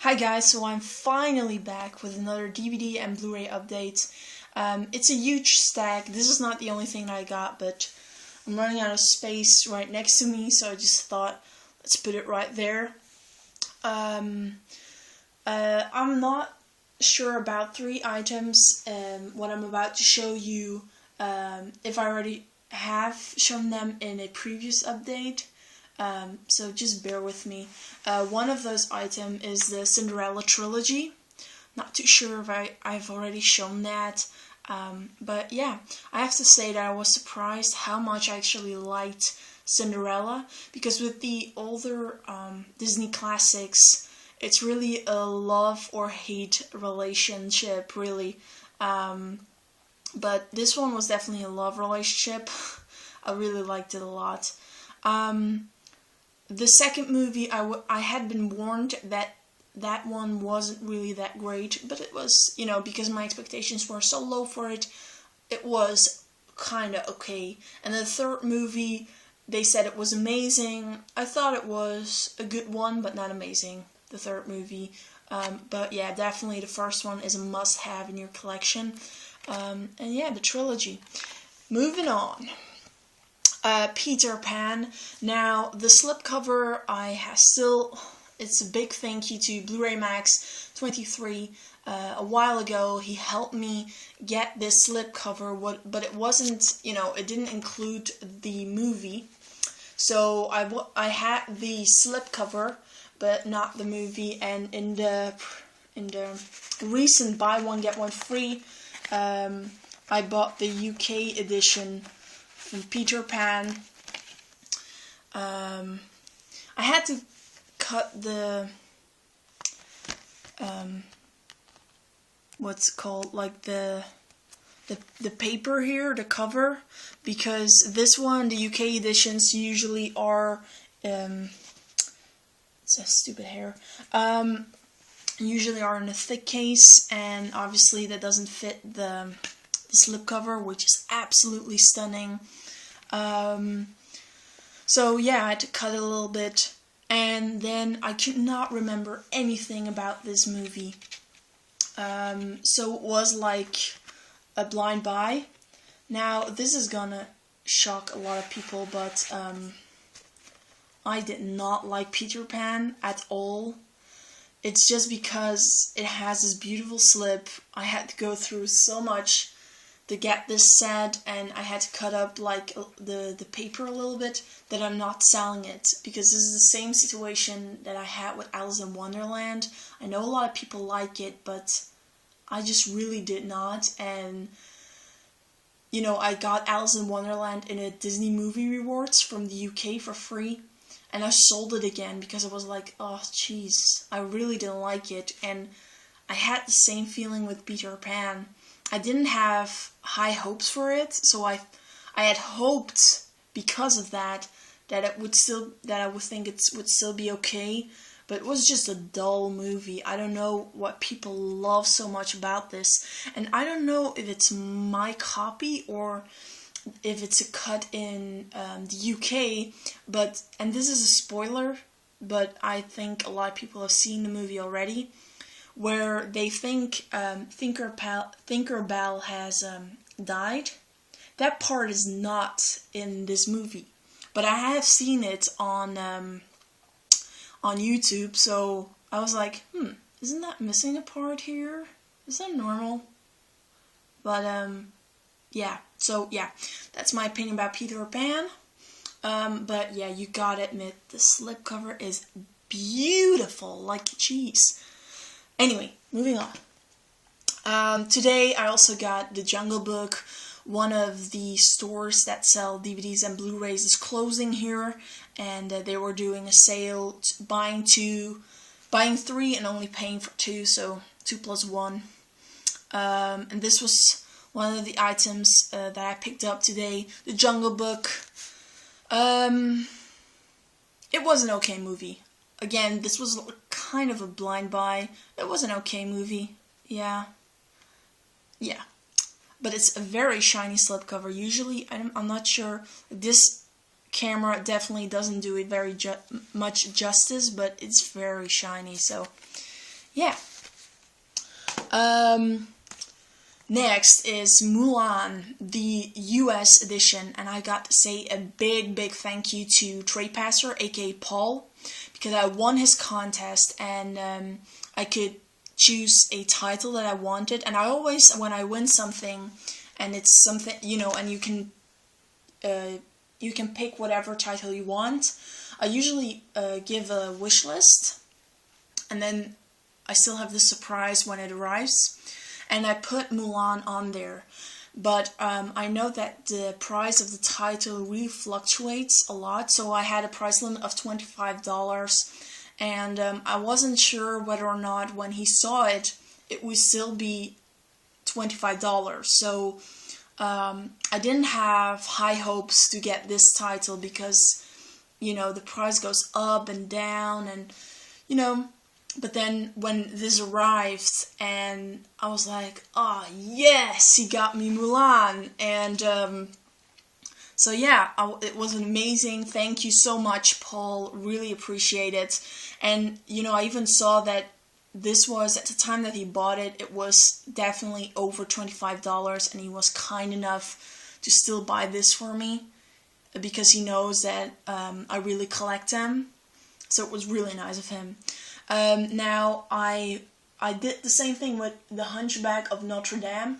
Hi guys, so I'm finally back with another DVD and Blu-ray update. It's a huge stack. This is not the only thing that I got, but I'm running out of space right next to me, so I just thought, let's put it right there. I'm not sure about three items, what I'm about to show you, if I already have shown them in a previous update. So just bear with me. One of those items is the Cinderella trilogy. Not too sure if I've already shown that. But yeah, I have to say that I was surprised how much I actually liked Cinderella. Because with the older Disney classics, it's really a love or hate relationship, really. But this one was definitely a love relationship. I really liked it a lot. The second movie, I had been warned that that one wasn't really that great, but it was, because my expectations were so low for it, it was kinda okay. And the third movie, they said it was amazing. I thought it was a good one, but not amazing, the third movie. But yeah, definitely the first one is a must-have in your collection. And yeah, the trilogy. Moving on. Peter Pan. Now, the slipcover, it's a big thank you to Blu-ray Max 23. A while ago, he helped me get this slipcover, but it wasn't, it didn't include the movie. So I had the slipcover, but not the movie, and in the recent buy one get one free, I bought the UK edition from Peter Pan. I had to cut the what's it called, like the paper here, the cover, because this one, the UK editions usually are it's a stupid hair, usually are in a thick case, and obviously that doesn't fit the slipcover, which is absolutely stunning. So yeah, I had to cut it a little bit, and then I could not remember anything about this movie. So it was like a blind buy. Now, this is gonna shock a lot of people, but I did not like Peter Pan at all. It's just because it has this beautiful slip. I had to go through so much to get this set, and I had to cut up like the paper a little bit, that I'm not selling it, because this is the same situation that I had with Alice in Wonderland. I know a lot of people like it, but I just really did not. And I got Alice in Wonderland in a Disney Movie Rewards from the UK for free, and I sold it again because I was like, oh jeez, I really didn't like it. And I had the same feeling with Peter Pan. I didn't have high hopes for it, so I had hoped, because of that I would think it would still be okay, but it was just a dull movie. I don't know what people love so much about this, and I don't know if it's my copy or if it's a cut in the UK, and this is a spoiler, but I think a lot of people have seen the movie already, where they think Tinkerbell has died. That part is not in this movie, but I have seen it on YouTube, so I was like, isn't that missing a part here? Is that normal? But yeah, so yeah, that's my opinion about Peter Pan. But yeah, you gotta admit, the slipcover is beautiful, like cheese. Anyway, moving on. Today I also got The Jungle Book. One of the stores that sell DVDs and Blu-rays is closing here, and they were doing a sale, buying 3 and only paying for 2, so 2 plus 1. And this was one of the items that I picked up today. The Jungle Book. It was an okay movie. Again, this was kind of a blind buy. It was an okay movie. Yeah. But it's a very shiny slipcover. Usually, I'm not sure. This camera definitely doesn't do it very much justice, but it's very shiny. So yeah. Next is Mulan, the US edition, and I got to say a big thank you to Treypasser, aka Paul, because I won his contest and I could choose a title that I wanted. And I always, when I win something, and it's something, you know, and you can pick whatever title you want, I usually give a wish list, and then I still have the surprise when it arrives. And I put Mulan on there, but I know that the price of the title really fluctuates a lot, so I had a price limit of $25, and I wasn't sure whether or not when he saw it, it would still be $25, so I didn't have high hopes to get this title because, you know, the price goes up and down, and, you know. But then when this arrived, and I was like, oh yes, he got me Mulan. And so yeah, it was amazing. Thank you so much, Paul. Really appreciate it. And you know, I even saw that this was, at the time that he bought it, it was definitely over $25, and he was kind enough to still buy this for me because he knows that I really collect them. So it was really nice of him. Now, I did the same thing with The Hunchback of Notre Dame,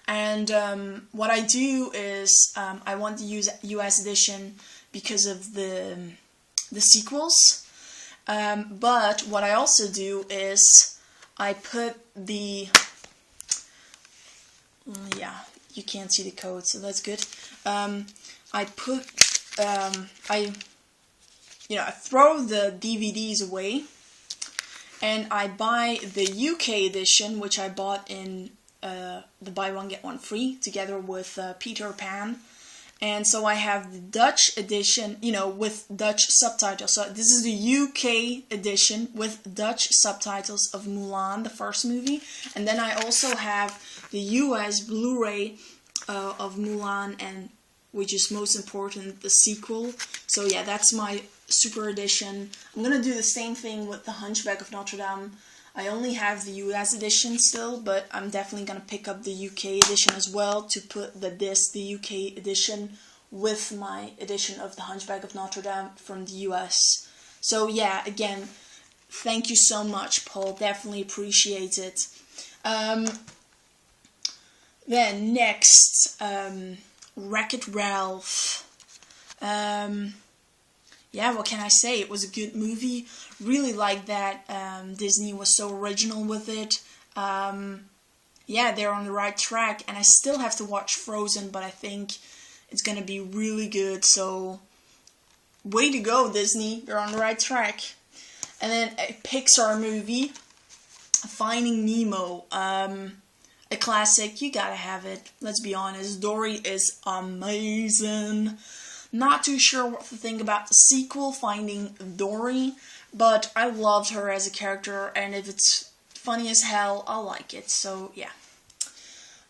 and what I do is I want to use US edition because of the sequels, but what I also do is I put the, yeah, you can't see the code, so that's good. I throw the DVDs away, and I buy the UK edition, which I bought in the buy one get one free, together with Peter Pan. And so I have the Dutch edition, you know, with Dutch subtitles. So this is the UK edition with Dutch subtitles of Mulan, the first movie. And then I also have the US Blu-ray of Mulan, and which is most important, the sequel. So yeah, that's my super edition. I'm gonna do the same thing with The Hunchback of Notre Dame. I only have the US edition still, but I'm definitely gonna pick up the UK edition as well to put the UK edition with my edition of The Hunchback of Notre Dame from the US. So yeah, again, thank you so much, Paul. Definitely appreciate it. Then next, Wreck-It Ralph. Yeah, what can I say? It was a good movie. Really like that Disney was so original with it. Yeah, they're on the right track, and I still have to watch Frozen, but I think it's gonna be really good. So, way to go, Disney! You're on the right track. And then a Pixar movie, Finding Nemo. A classic. You gotta have it. Let's be honest. Dory is amazing. Not too sure what to think about the sequel, Finding Dory, but I loved her as a character, and if it's funny as hell, I'll like it, so yeah.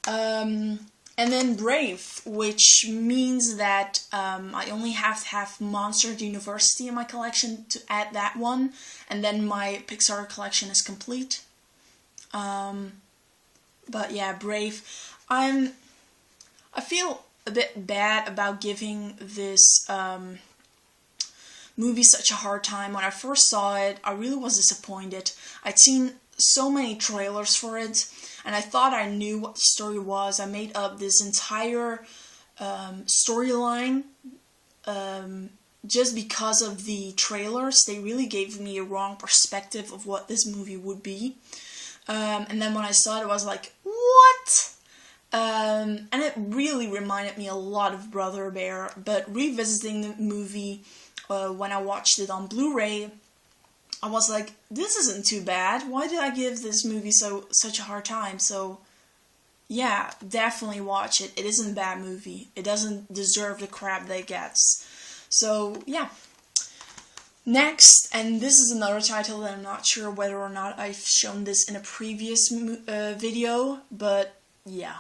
And then Brave, which means that I only have to have Monsters University in my collection to add that one, and then my Pixar collection is complete. But yeah, Brave. I feel a bit bad about giving this movie such a hard time. When I first saw it, I really was disappointed. I'd seen so many trailers for it, and I thought I knew what the story was. I made up this entire storyline just because of the trailers. They really gave me a wrong perspective of what this movie would be. And then when I saw it, I was like, what? And it really reminded me a lot of Brother Bear, but revisiting the movie when I watched it on Blu-ray, I was like, this isn't too bad. Why did I give this movie such a hard time? So, yeah, definitely watch it. It isn't a bad movie. It doesn't deserve the crap that it gets. So, yeah. Next, and this is another title that I'm not sure whether or not I've shown this in a previous video, but yeah.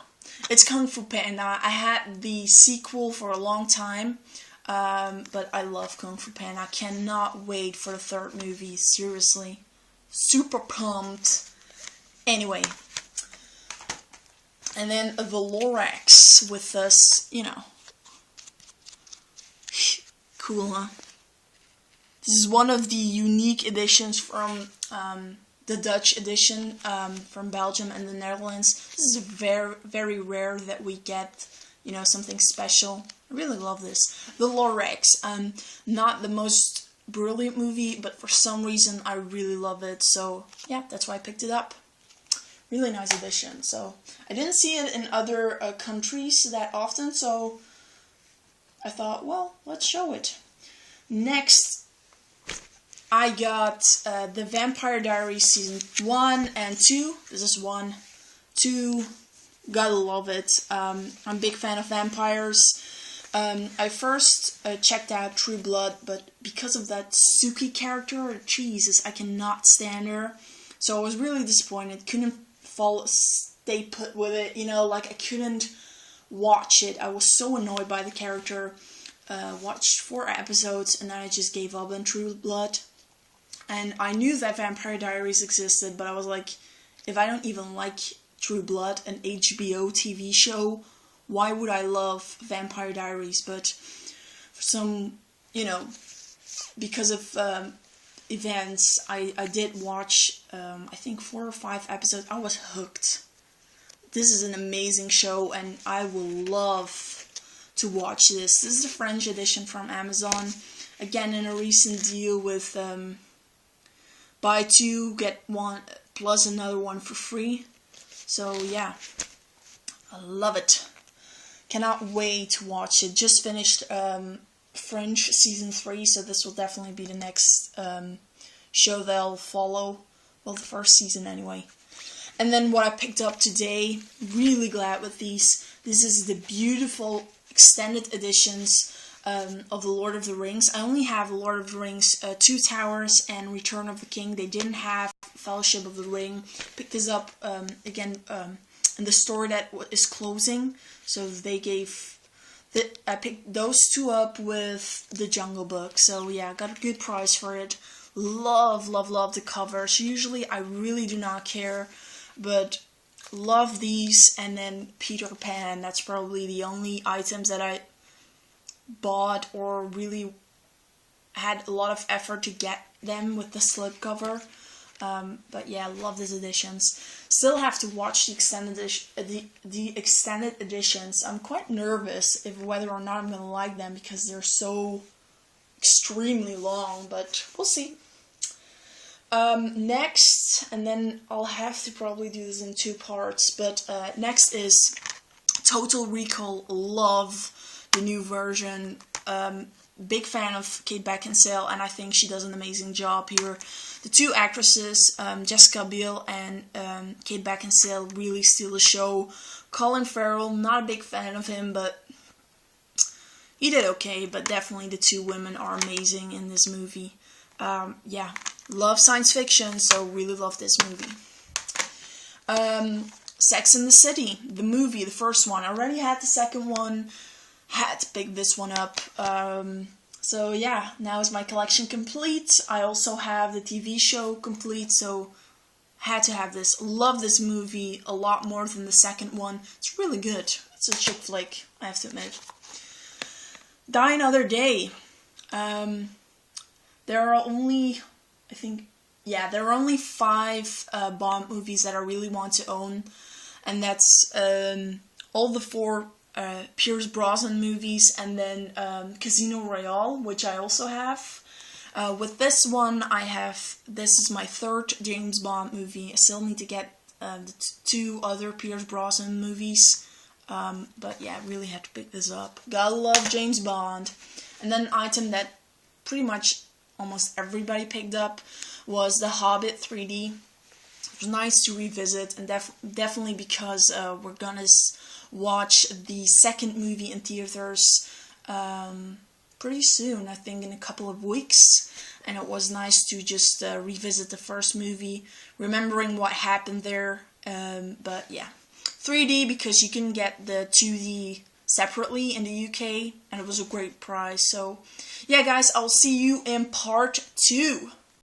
It's Kung Fu Panda. I had the sequel for a long time, but I love Kung Fu Panda. I cannot wait for the third movie, seriously. super pumped. Anyway, and then the Lorax with this, you know, cool, huh? This is one of the unique editions from the Dutch edition from Belgium and the Netherlands. This is very, very rare that we get, you know, something special. I really love this. The Lorax, not the most brilliant movie, but for some reason I really love it. So yeah, that's why I picked it up. Really nice edition. So I didn't see it in other countries that often, so I thought, well, let's show it. Next, I got the Vampire Diaries Season 1 and 2. This is 1. 2, gotta love it. I'm a big fan of vampires. I first checked out True Blood, but because of that Suki character, Jesus, I cannot stand her. So I was really disappointed. Couldn't stay put with it, you know, like I couldn't watch it. I was so annoyed by the character. Watched 4 episodes and then I just gave up on True Blood. And I knew that Vampire Diaries existed, but I was like, if I don't even like True Blood, an HBO TV show, why would I love Vampire Diaries? But for some, you know, because of events, I did watch, I think 4 or 5 episodes. I was hooked. This is an amazing show, and I will love to watch this. This is the French edition from Amazon. Again, in a recent deal with buy 2, get 1 plus another one for free. So yeah, I love it. Cannot wait to watch it. Just finished French season 3, so this will definitely be the next show they'll follow. Well, the first season anyway. And then what I picked up today, really glad with these. This is the beautiful extended editions of the Lord of the Rings. I only have Lord of the Rings 2 Towers and Return of the King. They didn't have Fellowship of the Ring. Picked this up again in the store that is closing. So they gave... I picked those 2 up with the Jungle Book. So yeah, got a good price for it. Love, love, love the covers. Usually I really do not care, but love these. And then Peter Pan. That's probably the only items that I bought or really had a lot of effort to get them with the slipcover. But yeah, love these editions. Still have to watch the extended editions. I'm quite nervous if whether or not I'm gonna like them because they're so extremely long, but we'll see. Next, and then I'll have to probably do this in 2 parts, but next is Total Recall. Love the new version. Big fan of Kate Beckinsale, and I think she does an amazing job here. The 2 actresses, Jessica Biel and Kate Beckinsale, really steal the show. Colin Farrell, not a big fan of him, but he did okay, but definitely the 2 women are amazing in this movie. Yeah, love science fiction, so really love this movie. Sex and the City, the movie, the first one. I already had the second one. Had to pick this one up. So yeah, now is my collection complete. I also have the TV show complete, so had to have this. Love this movie a lot more than the second one. It's really good. It's a chick flick, I have to admit. Die Another Day. There are only, I think, yeah, there are only 5 Bond movies that I really want to own, and that's all the 4 Pierce Brosnan movies, and then Casino Royale, which I also have. With this one, this is my 3rd James Bond movie. I still need to get the 2 other Pierce Brosnan movies, but yeah, I really had to pick this up. Gotta love James Bond. And then an item that pretty much almost everybody picked up was The Hobbit 3D. It was nice to revisit, and definitely because we're gonna watch the second movie in theaters pretty soon, I think in a couple of weeks, and it was nice to just revisit the first movie, remembering what happened there. But yeah, 3D because you can get the 2D separately in the UK, and it was a great price. So yeah guys, I'll see you in part 2.